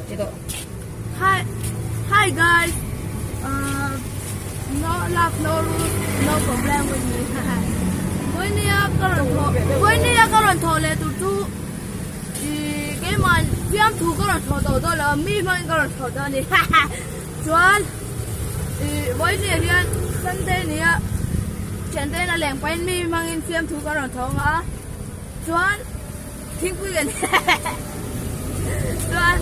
Ito. Hi guys. No love, no rules, no problem with me. Với nia các lần thọ lệ tụt tu. Cái mà viêm thú các lần thọ đầu đó là mi mà các lần thọ đó đi. Chuan. Với nia hiện Sunday nia. Chân đây là lẻng quay mi mang in viêm thú các lần thọ ngã. Chuan. Thiên quy gần. Chuan.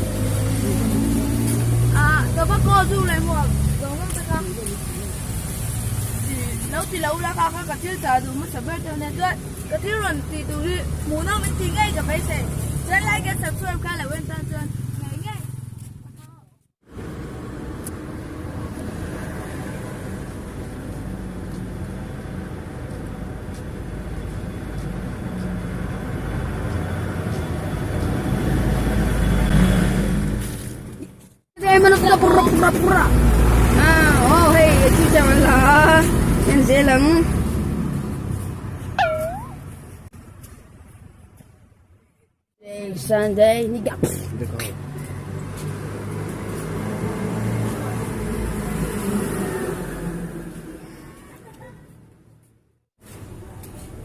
Tôi bắt cô du lại mua. Đúng không ta? Thì lâu là các thiếu gia đủ mất sắp cho nên tôi cái thiếu lần thì tụi đi muốn nó mình thì ngay cả phải sẽ just like and subscribe khá là quan trọng cho ngày ngay Saya mana pura-pura. Oh hey, itu jangan lah. Yang zelang. Sunday ni gap.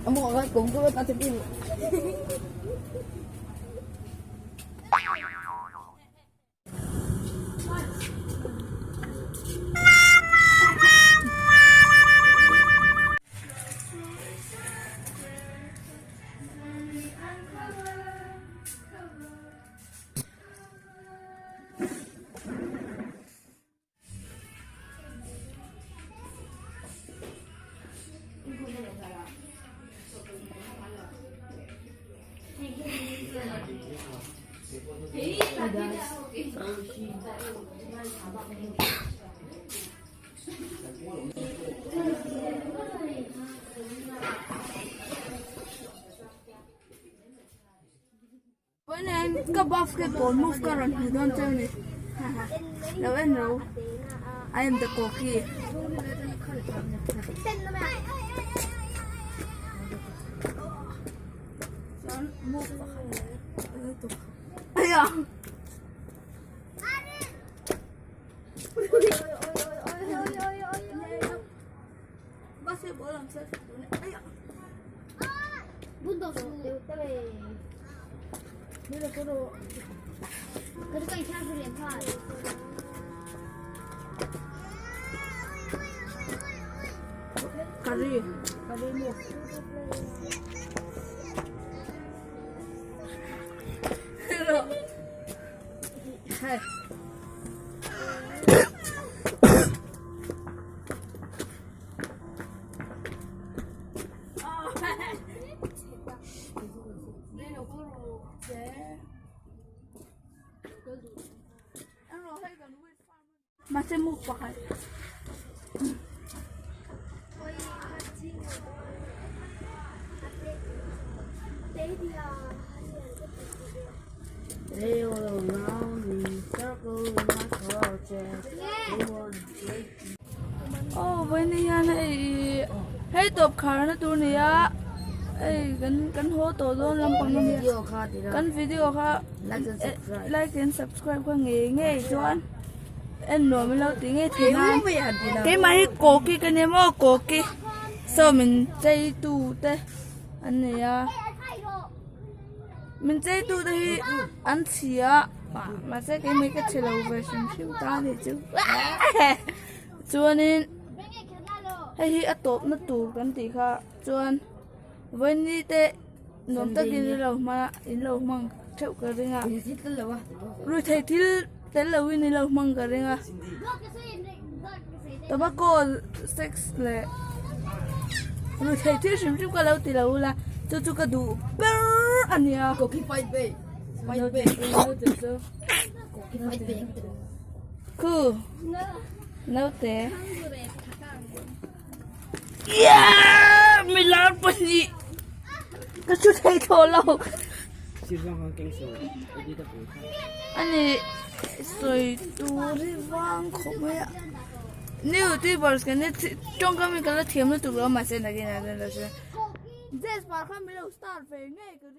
Ông có cùng cái ta tìm When I basketball move current you don't tell me. Now I know I am the cocky. Ayo. Basketball làm sao? Ayo. Bunda 때문에 내가 그러 그러니까 이 차들이 파 Curry mua. Hello. Hey. Mà sẽ mua phải. Với này hết tập khá nó tu này á, cái hỗ tổ đó làm bằng cái video khác, like and subscribe qua nghe cho anh. Em nói mình lâu tiếng nghe thế nào? Cái máy cổ kia cái này mà cổ kia, sao mình chơi tu thế? Anh này à, mình chơi tu thì anh xỉa, mà sẽ cái mấy cái chơi lâu về xem siêu ta thì chứ. Cho nên hay ở top nó tủ cái gì khác, cho nên với như thế nón tất nhiên là mà in lâu mang theo cái gì à? Rồi thầy thì thế là win lâu mang cái gì à? Tobacco sex lệ. Rồi thầy thì xem chụp cái lâu thì lâu là cho cái đủ anh nhá. Có khi fight bay. Fight bay. Cool. Lâu thế. Yeah, mình làm cái gì? Cái chút thấy thô lâu. Anh ấy soi tu đi vang không vậy? Nếu tu bảo cái này trong cái mình cái là thiêm nó tụi nó mà sẽ là cái này là sẽ. This part không biết đâu start về ngay cái